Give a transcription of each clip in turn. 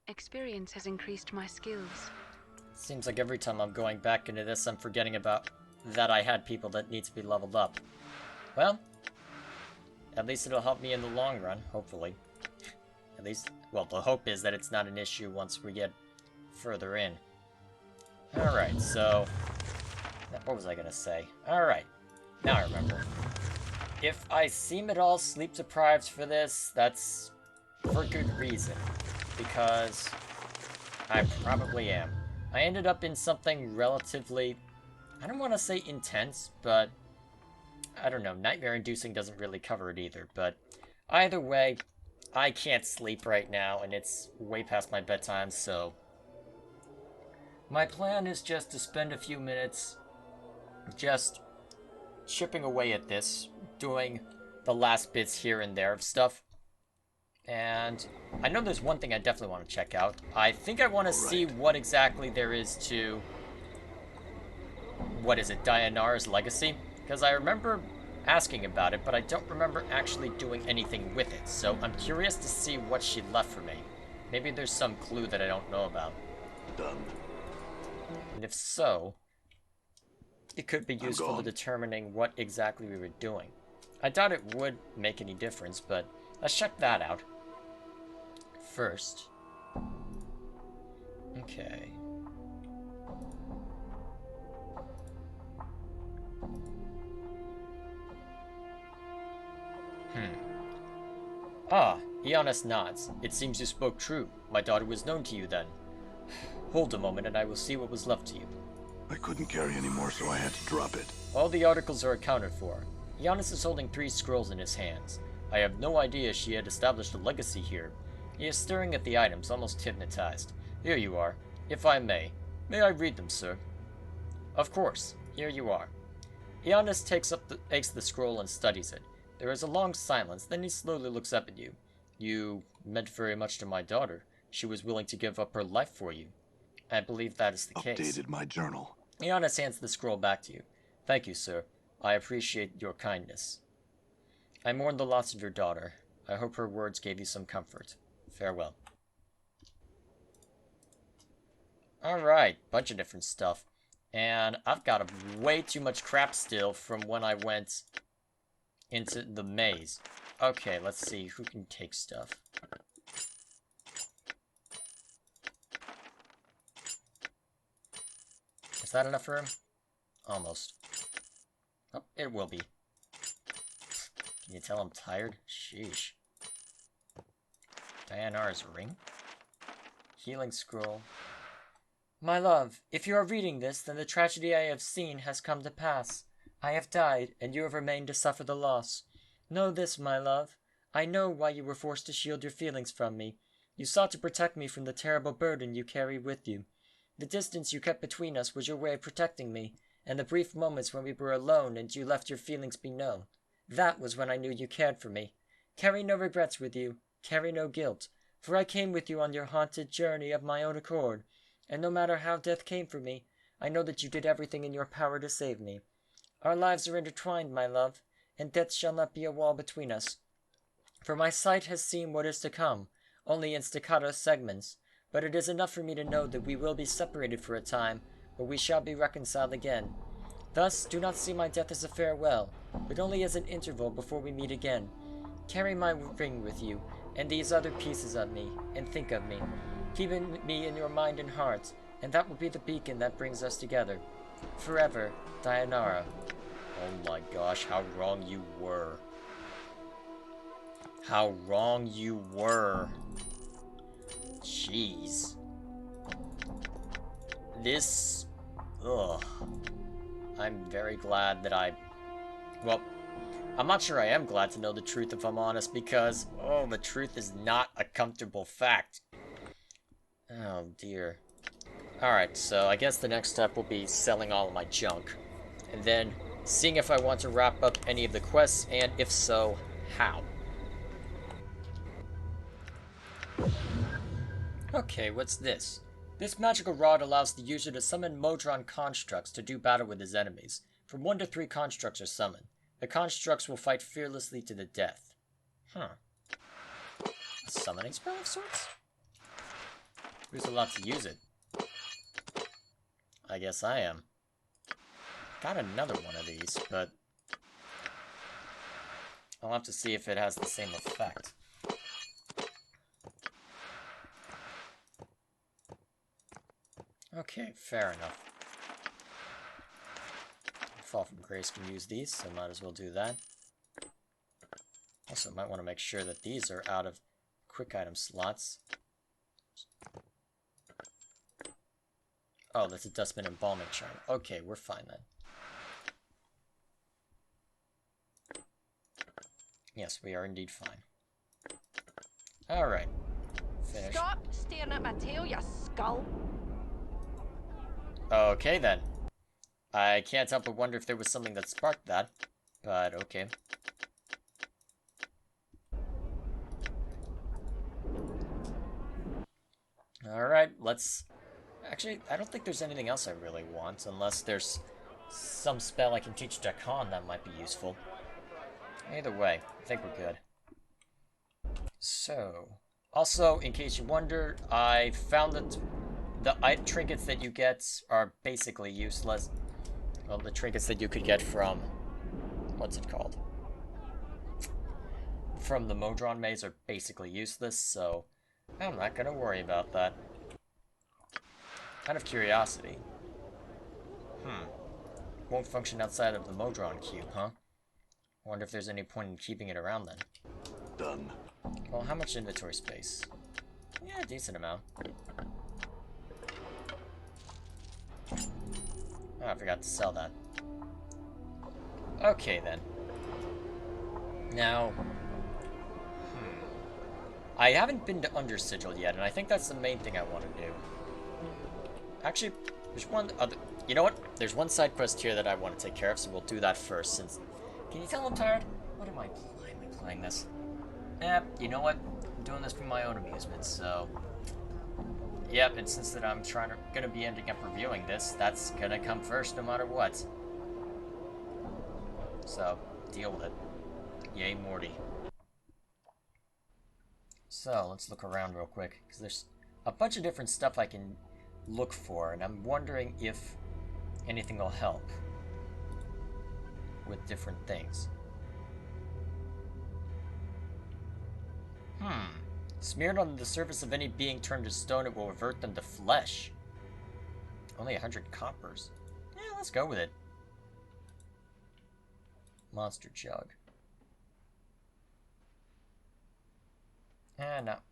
Experience has increased my skills. Seems like every time I'm going back into this, I'm forgetting about that I had people that need to be leveled up. Well, at least it'll help me in the long run, hopefully. At least, well, the hope is that it's not an issue once we get further in. Alright, so... what was I gonna say? Alright, now I remember. If I seem at all sleep-deprived for this, that's for good reason. Because I probably am. I ended up in something relatively... I don't want to say intense, but... I don't know, nightmare-inducing doesn't really cover it either, but... either way, I can't sleep right now, and it's way past my bedtime, so... my plan is just to spend a few minutes just chipping away at this, doing the last bits here and there of stuff. And I know there's one thing I definitely want to check out. I think I want to see what exactly there is to... what is it, Dianara's legacy? Because I remember asking about it, but I don't remember actually doing anything with it. So I'm curious to see what she left for me. Maybe there's some clue that I don't know about. Done. And if so, it could be useful to determining what exactly we were doing. I doubt it would make any difference, but let's check that out. First. Okay. Ah, Ionis nods. It seems you spoke true. My daughter was known to you then. Hold a moment and I will see what was left to you. I couldn't carry anymore, so I had to drop it. All the articles are accounted for. Ionis is holding 3 scrolls in his hands. I have no idea she had established a legacy here. He is staring at the items, almost hypnotized. Here you are. If I may. May I read them, sir? Of course. Here you are. Ionis takes the scroll and studies it. There is a long silence, then he slowly looks up at you. You meant very much to my daughter. She was willing to give up her life for you. I believe that is the case. Updated my journal. Ionis hands the scroll back to you. Thank you, sir. I appreciate your kindness. I mourn the loss of your daughter. I hope her words gave you some comfort. Farewell. Alright, bunch of different stuff. And I've got way too much crap still from when I went into the maze. Okay, let's see who can take stuff. Is that enough for him? Almost. Oh, it will be. Can you tell I'm tired? Sheesh. Dianara's ring? Healing scroll. My love, if you are reading this, then the tragedy I have seen has come to pass. I have died, and you have remained to suffer the loss. Know this, my love. I know why you were forced to shield your feelings from me. You sought to protect me from the terrible burden you carry with you. The distance you kept between us was your way of protecting me, and the brief moments when we were alone and you left your feelings be known. That was when I knew you cared for me. Carry no regrets with you. Carry no guilt. For I came with you on your haunted journey of my own accord, and no matter how death came for me, I know that you did everything in your power to save me. Our lives are intertwined, my love, and death shall not be a wall between us. For my sight has seen what is to come, only in staccato segments, but it is enough for me to know that we will be separated for a time, but we shall be reconciled again. Thus, do not see my death as a farewell, but only as an interval before we meet again. Carry my ring with you, and these other pieces of me, and think of me. Keep me in your mind and heart, and that will be the beacon that brings us together. Forever, Dianara. Oh my gosh, how wrong you were. How wrong you were. Jeez. This... ugh. I'm very glad that well, I'm not sure I am glad to know the truth if I'm honest, because, oh, the truth is not a comfortable fact. Oh dear. Alright, so I guess the next step will be selling all of my junk. And then seeing if I want to wrap up any of the quests, and if so, how. Okay, what's this? This magical rod allows the user to summon Modron constructs to do battle with his enemies. From 1 to 3 constructs are summoned. The constructs will fight fearlessly to the death. Huh. A summoning spell of sorts? Who's allowed to use it? I guess I am. Got another one of these, but I'll have to see if it has the same effect. Okay, fair enough. Fall from Grace can use these, so might as well do that. Also, might want to make sure that these are out of quick item slots. Oh, that's a Dustman Embalming Charm. Okay, we're fine then. Yes, we are indeed fine. Alright. Finish. Stop staring at my tail, you skull. Okay then. I can't help but wonder if there was something that sparked that, but okay. Alright, let's... Actually, I don't think there's anything else I really want, unless there's some spell I can teach Dakan that might be useful. Either way, I think we're good. So, also, in case you wonder, I found that the trinkets that you get are basically useless. Well, the trinkets that you could get from... what's it called? From the Modron Maze are basically useless, so I'm not gonna worry about that. Out of curiosity. Won't function outside of the Modron cube, huh? Wonder if there's any point in keeping it around then. Done. Well, how much inventory space? Yeah, a decent amount. Oh, I forgot to sell that. Okay, then. Now... I haven't been to Under Sigil yet, and I think that's the main thing I want to do. Actually, there's one other... You know what? There's one side quest here that I want to take care of, so we'll do that first, since... Can you tell I'm tired? Why am I playing this? You know what? I'm doing this for my own amusement, so... Yep, and since that I'm gonna be ending up reviewing this, that's gonna come first no matter what. So, deal with it. Yay, Morty. So, let's look around real quick, because there's a bunch of different stuff I can look for, and I'm wondering if anything will help with different things. Smeared on the surface of any being turned to stone, it will revert them to flesh. Only 100 coppers. Yeah, let's go with it. Monster Jug.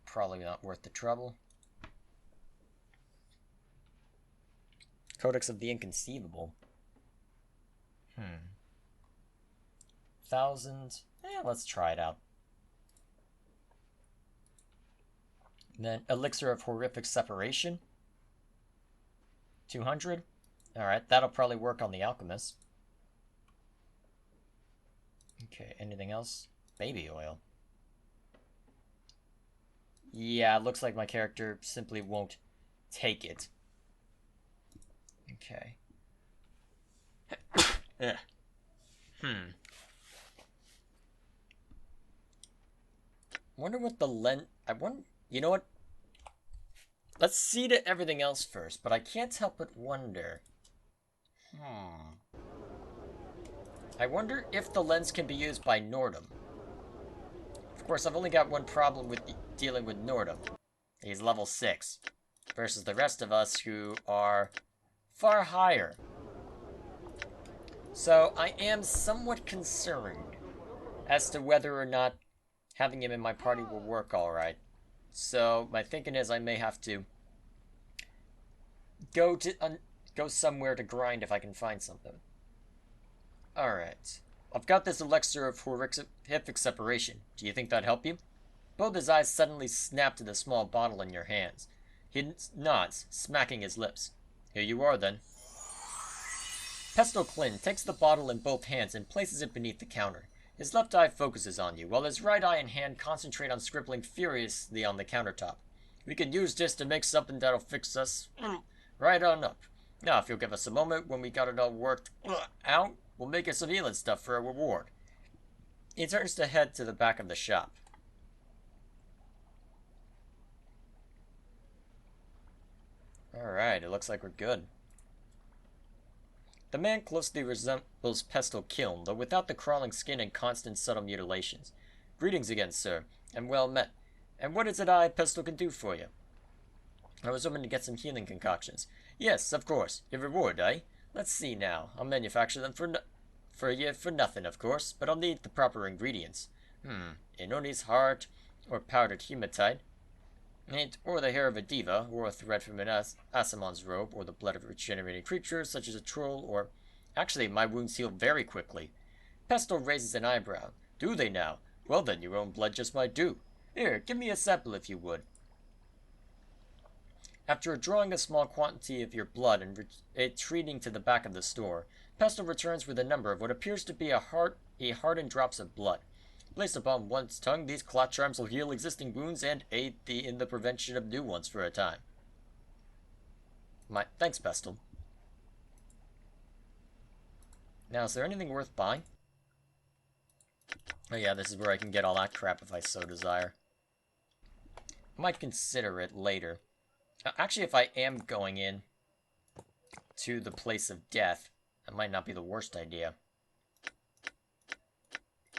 Probably not worth the trouble. Codex of the Inconceivable. 1,000. Yeah, let's try it out. And then Elixir of Horrific Separation. 200. Alright, that'll probably work on the Alchemist. Okay, anything else? Baby oil. Yeah, it looks like my character simply won't take it. Okay. Wonder what the you know what? Let's see to everything else first, but I can't help but wonder. I wonder if the lens can be used by Nordum. Of course, I've only got one problem with dealing with Nordum. He's level 6, versus the rest of us who are far higher. So I am somewhat concerned as to whether or not having him in my party will work alright. So my thinking is I may have to go somewhere to grind if I can find something. Alright. I've got this elixir of horrific separation. Do you think that'd help you? Both his eyes suddenly snap to the small bottle in your hands. He nods, smacking his lips. Here you are, then. Pestle Clin takes the bottle in both hands and places it beneath the counter. His left eye focuses on you, while his right eye and hand concentrate on scribbling furiously on the countertop. We can use this to make something that'll fix us right on up. Now, if you'll give us a moment when we got it all worked out, we'll make it some healing stuff for a reward. He turns to head to the back of the shop. Alright, it looks like we're good. The man closely resembles Pestle Kiln, though without the crawling skin and constant subtle mutilations. Greetings again, sir, and well met. And what is it I, Pestle, can do for you? I was hoping to get some healing concoctions. Yes, of course. Your reward, eh? Let's see now. I'll manufacture them for nothing, of course, but I'll need the proper ingredients. Inoni's heart, or powdered hematite, or the hair of a diva, or a thread from an Asimon's robe, or the blood of a regenerating creature, such as a troll, or... Actually, my wounds heal very quickly. Pestle raises an eyebrow. Do they now? Well then, your own blood just might do. Here, give me a sample if you would. After drawing a small quantity of your blood and retreating to the back of the store, Pestle returns with a number of what appears to be hardened drops of blood. Placed upon one's tongue, these clot charms will heal existing wounds and aid in the prevention of new ones for a time. Thanks, Pestle. Now, is there anything worth buying? Oh yeah, this is where I can get all that crap if I so desire. I might consider it later. Actually, if I am going in to the place of death, that might not be the worst idea.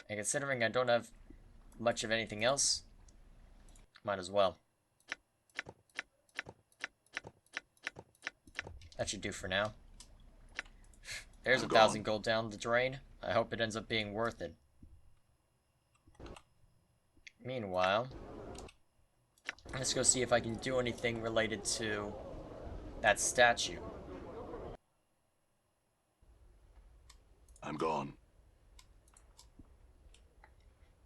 And considering I don't have much of anything else, might as well. That should do for now. There's 1,000 gold down the drain. I hope it ends up being worth it. Meanwhile, let's go see if I can do anything related to that statue. I'm gone.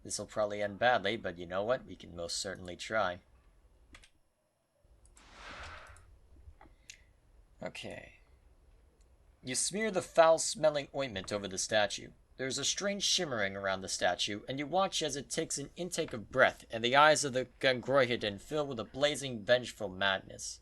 This'll probably end badly, but you know what? We can most certainly try. Okay. You smear the foul-smelling ointment over the statue. There's a strange shimmering around the statue, and you watch as it takes an intake of breath, and the eyes of the Gangroihidin fill with a blazing, vengeful madness.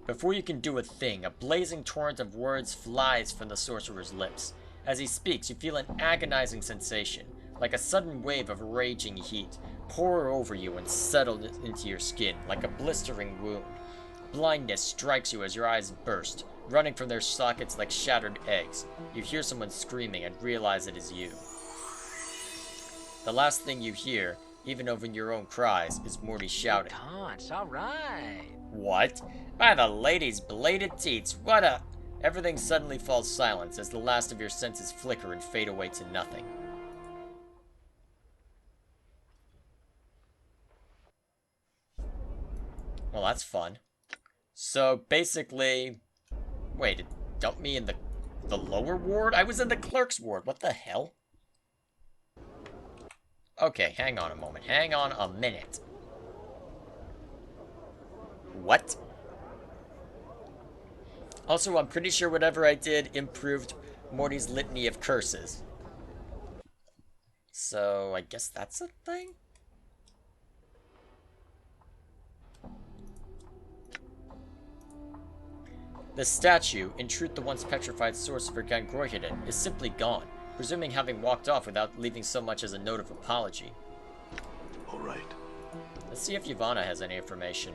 Before you can do a thing, a blazing torrent of words flies from the sorcerer's lips. As he speaks, you feel an agonizing sensation, like a sudden wave of raging heat, pour over you and settle into your skin, like a blistering wound. Blindness strikes you as your eyes burst, running from their sockets like shattered eggs. You hear someone screaming and realize it is you. The last thing you hear, even over your own cries, is Morty shouting. Conch, alright. What? By the lady's bladed teats, what a... Everything suddenly falls silent as the last of your senses flicker and fade away to nothing. Well, that's fun. So, basically... Wait, it dumped me in the lower ward? I was in the clerk's ward, what the hell? Okay, hang on a moment. Hang on a minute. What? Also, I'm pretty sure whatever I did improved Morty's litany of curses. So, I guess that's a thing? The statue, in truth the once petrified sorcerer Gangroihidin, is simply gone, presuming having walked off without leaving so much as a note of apology. All right. Let's see if Yavanna has any information.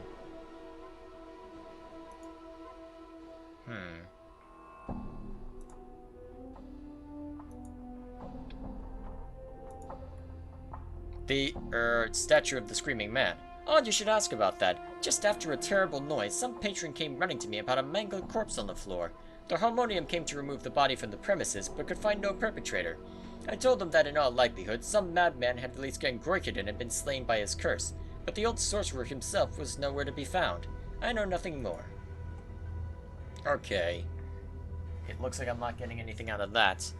The, statue of the Screaming Man. Odd you should ask about that. Just after a terrible noise, some patron came running to me about a mangled corpse on the floor. The harmonium came to remove the body from the premises, but could find no perpetrator. I told them that in all likelihood, some madman had released Gangroihidin and been slain by his curse, but the old sorcerer himself was nowhere to be found. I know nothing more. Okay. It looks like I'm not getting anything out of that.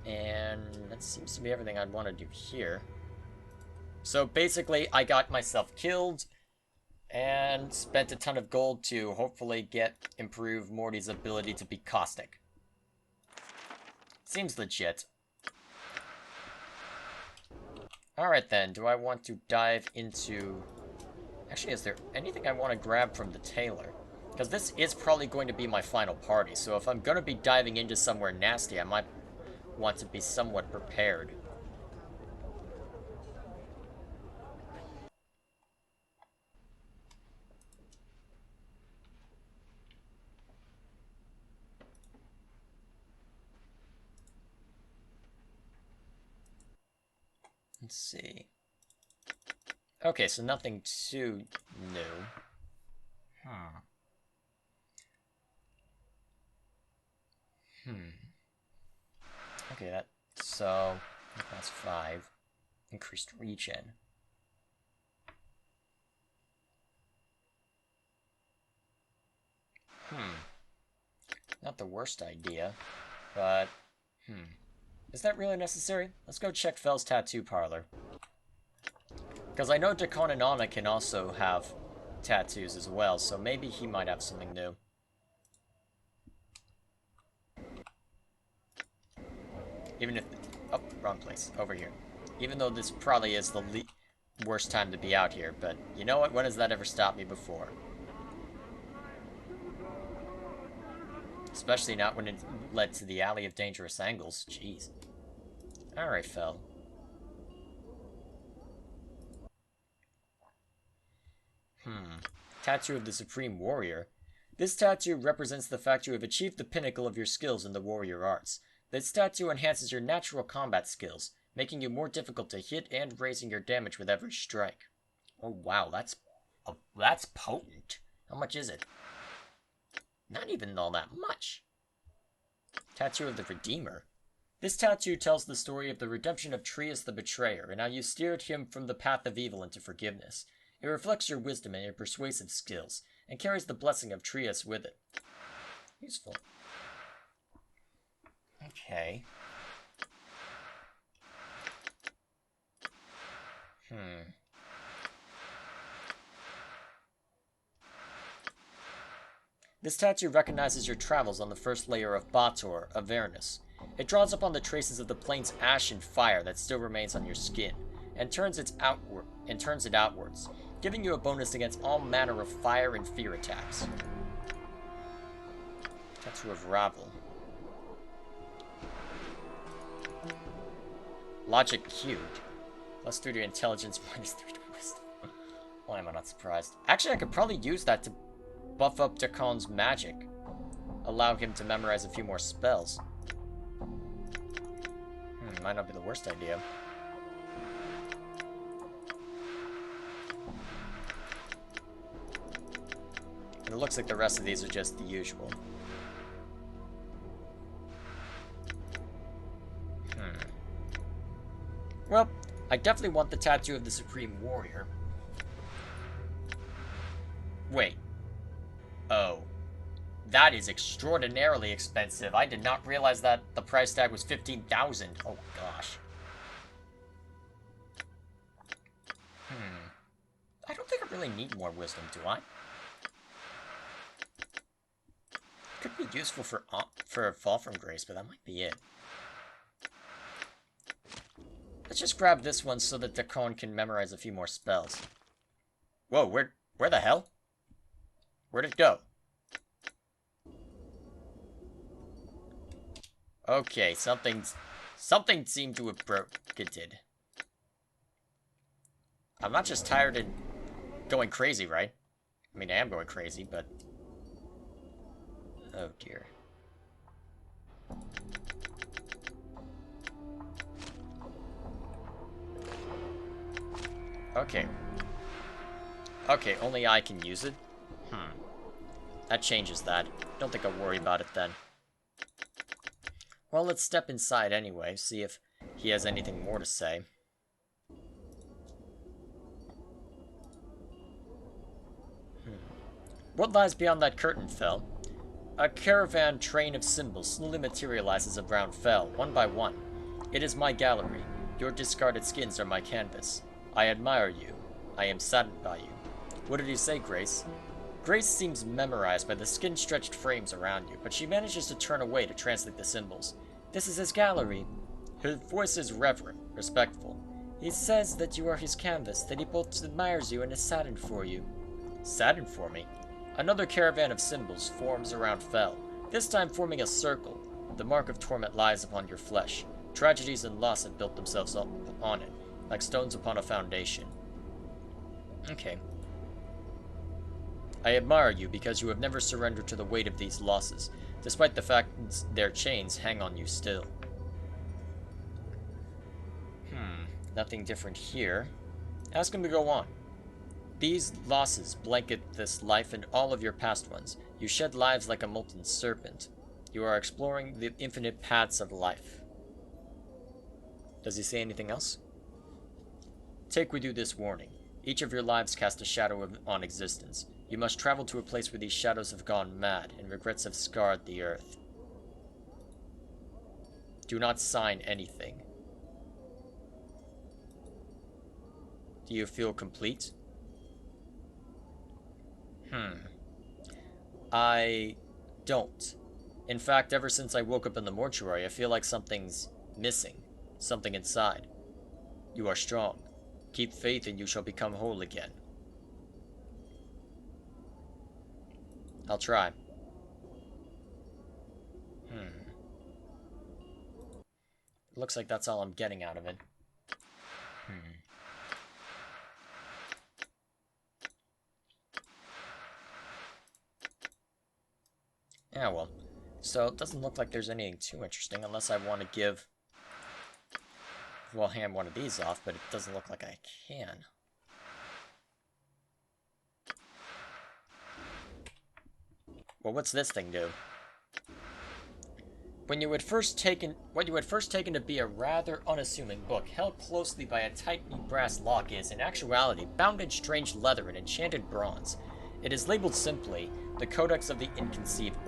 And that seems to be everything I'd want to do here. So basically, I got myself killed and spent a ton of gold to hopefully improve Morty's ability to be caustic. Seems legit. Alright then, do I want to dive into... Actually, is there anything I want to grab from the tailor? Because this is probably going to be my final party, so if I'm going to be diving into somewhere nasty, I might want to be somewhat prepared. Let's see. Okay, so nothing too new. Okay, that's 5. Increased regen. Not the worst idea, but, is that really necessary? Let's go check Fel's tattoo parlor. Because I know Dakon and Anna can also have tattoos as well, so maybe he might have something new. Even if... Oh, wrong place. Over here. Even though this probably is the worst time to be out here, but you know what? When has that ever stopped me before? Especially not when it led to the Alley of Dangerous Angles. Jeez. Alright, Fel. Tattoo of the Supreme Warrior. This tattoo represents the fact you have achieved the pinnacle of your skills in the warrior arts. This tattoo enhances your natural combat skills, making you more difficult to hit and raising your damage with every strike. Oh wow, that's potent. How much is it? Not even all that much. Tattoo of the Redeemer. This tattoo tells the story of the redemption of Trius the Betrayer, and how you steered him from the path of evil into forgiveness. It reflects your wisdom and your persuasive skills, and carries the blessing of Trius with it. Useful. Okay. This tattoo recognizes your travels on the first layer of Bator, Avernus. It draws upon the traces of the plane's ash and fire that still remains on your skin, and turns it outwards, giving you a bonus against all manner of fire and fear attacks. Tattoo of Ravel. Logic cubed. +3 to intelligence, -3 to wisdom. Why am I not surprised? Actually, I could probably use that to buff up Dakon's magic. Allow him to memorize a few more spells. Might not be the worst idea. And it looks like the rest of these are just the usual. Well, I definitely want the tattoo of the Supreme Warrior. Wait. Oh. That is extraordinarily expensive. I did not realize that the price tag was 15,000. Oh gosh. I don't think I really need more wisdom, do I? Could be useful for Fall from Grace, but that might be it. Let's just grab this one so that Dakon can memorize a few more spells. Whoa, where the hell? Where'd it go? Okay, something seemed to have broken. I'm not just tired and going crazy, right? I mean, I am going crazy, but... Oh, dear. Okay. Okay, only I can use it? That changes that. Don't think I'll worry about it then. Well, let's step inside anyway, see if he has anything more to say. What lies beyond that curtain, Fel? A caravan train of symbols slowly materializes around Fel, one by one. It is my gallery. Your discarded skins are my canvas. I admire you. I am saddened by you. What did you say, Grace? Grace seems memorized by the skin-stretched frames around you, but she manages to turn away to translate the symbols. This is his gallery. Her voice is reverent, respectful. He says that you are his canvas, that he both admires you and is saddened for you. Saddened for me? Another caravan of symbols forms around Fel, this time forming a circle. The mark of torment lies upon your flesh. Tragedies and loss have built themselves up on it, like stones upon a foundation. Okay. I admire you because you have never surrendered to the weight of these losses, despite the fact their chains hang on you still. Nothing different here. Ask him to go on. These losses blanket this life and all of your past ones. You shed lives like a molten serpent. You are exploring the infinite paths of life. Does he say anything else? Take with you this warning. Each of your lives cast a shadow on existence. You must travel to a place where these shadows have gone mad and regrets have scarred the earth. Do not sign anything. Do you feel complete? I don't. In fact, ever since I woke up in the mortuary, I feel like something's missing. Something inside. You are strong. Keep faith and you shall become whole again. I'll try. Looks like that's all I'm getting out of it. Yeah, well. So, it doesn't look like there's anything too interesting, unless I want to give... Well, hand one of these off, but it doesn't look like I can. Well, what's this thing do? What you had first taken to be a rather unassuming book, held closely by a tightly brass lock, is, in actuality, bound in strange leather and enchanted bronze. It is labeled simply, the Codex of the Inconceivable.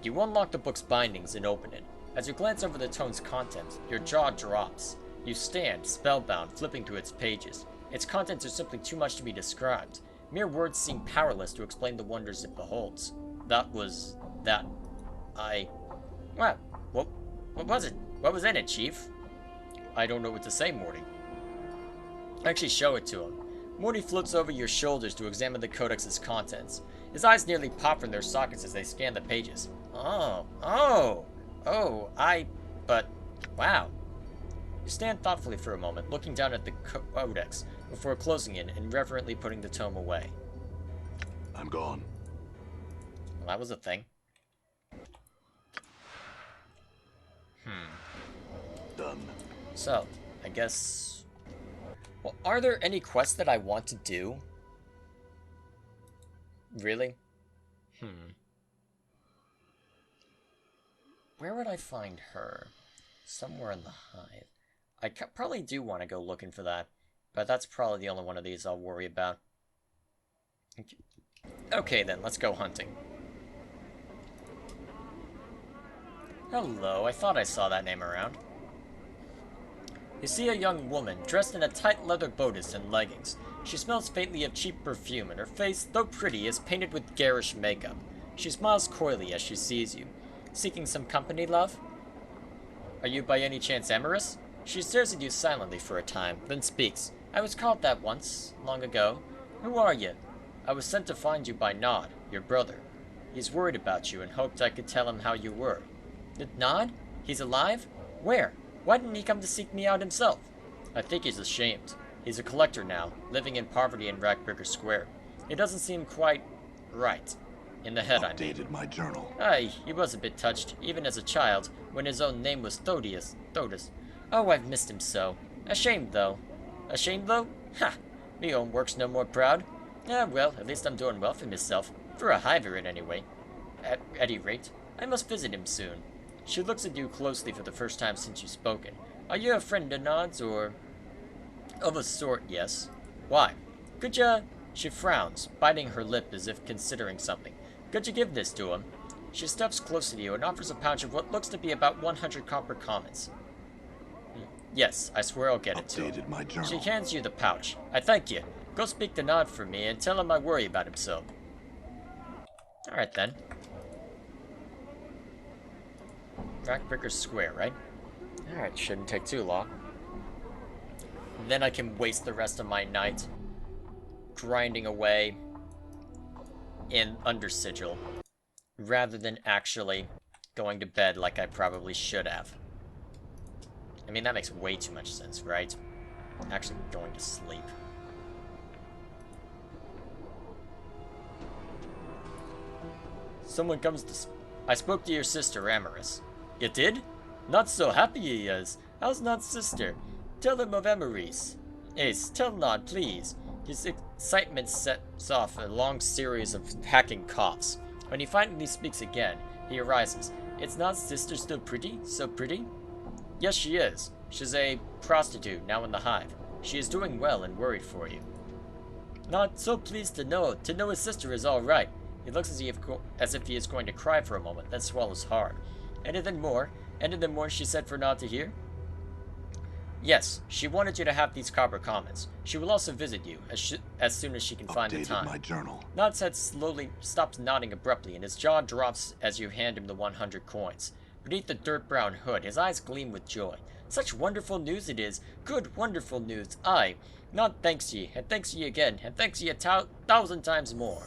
You unlock the book's bindings and open it. As you glance over the tome's contents, your jaw drops. You stand, spellbound, flipping through its pages. Its contents are simply too much to be described. Mere words seem powerless to explain the wonders it beholds. Well, what was it? What was in it, Chief? I don't know what to say, Morty. Actually, show it to him. Morty floats over your shoulders to examine the Codex's contents. His eyes nearly pop from their sockets as they scan the pages. But, wow. You stand thoughtfully for a moment, looking down at the Codex, before closing it and reverently putting the tome away. I'm gone. Well, that was a thing. Done. So, I guess... Well, are there any quests that I want to do? Really? Where would I find her? Somewhere in the hive. I probably do want to go looking for that, but that's probably the only one of these I'll worry about. Okay then, let's go hunting. Hello, I thought I saw that name around. You see a young woman, dressed in a tight leather bodice and leggings. She smells faintly of cheap perfume, and her face, though pretty, is painted with garish makeup. She smiles coyly as she sees you. Seeking some company, love? Are you by any chance amorous? She stares at you silently for a time, then speaks. I was called that once, long ago. Who are you? I was sent to find you by Nod, your brother. He's worried about you and hoped I could tell him how you were. Nod? He's alive? Where? Why didn't he come to seek me out himself? I think he's ashamed. He's a collector now, living in poverty in Rackbreaker Square. It doesn't seem quite right. In the head, Updated my journal. Aye, he was a bit touched, even as a child, when his own name was Thodius. Oh, I've missed him so. Ashamed, though. Ashamed, though? Ha! Me own work's no more proud. Ah, well, at least I'm doing well for myself. For a hiver, at any way. At any rate, I must visit him soon. She looks at you closely for the first time since you've spoken. Are you a friend of Nod's, or... Of a sort, yes. Why? Could ya... She frowns, biting her lip as if considering something. Could you give this to him? She steps closer to you and offers a pouch of what looks to be about 100 copper commons. Yes, I swear I'll get it to him. Updated my journal. She hands you the pouch. I thank you. Go speak to Nod for me and tell him I worry about him so. Alright then. Rackbreaker Square, right? Alright, shouldn't take too long. Then I can waste the rest of my night grinding away under Sigil, rather than actually going to bed like I probably should have. I mean, that makes way too much sense, right? Actually going to sleep. Someone comes to... I spoke to your sister, Amorous. You did? Not so happy he is. How's Nod's sister? Tell him of Emery's. Ace, tell Nod, please. His excitement sets off a long series of hacking coughs. When he finally speaks again, he arises. Is Nod's sister still pretty? So pretty? Yes, she is. She's a prostitute now in the hive. She is doing well and worried for you. Nod, so pleased to know his sister is all right. He looks as if he is going to cry for a moment, then swallows hard. Anything more? Anything more she said for Nod to hear? Yes, she wanted you to have these copper comments. She will also visit you as soon as she can find the Updated time. my journal. Nod's head slowly stops nodding abruptly, and his jaw drops as you hand him the 100 coins. Beneath the dirt-brown hood, his eyes gleam with joy. Such wonderful news it is! Good, wonderful news! Nod thanks ye, and thanks ye again, and thanks ye 1,000 times more.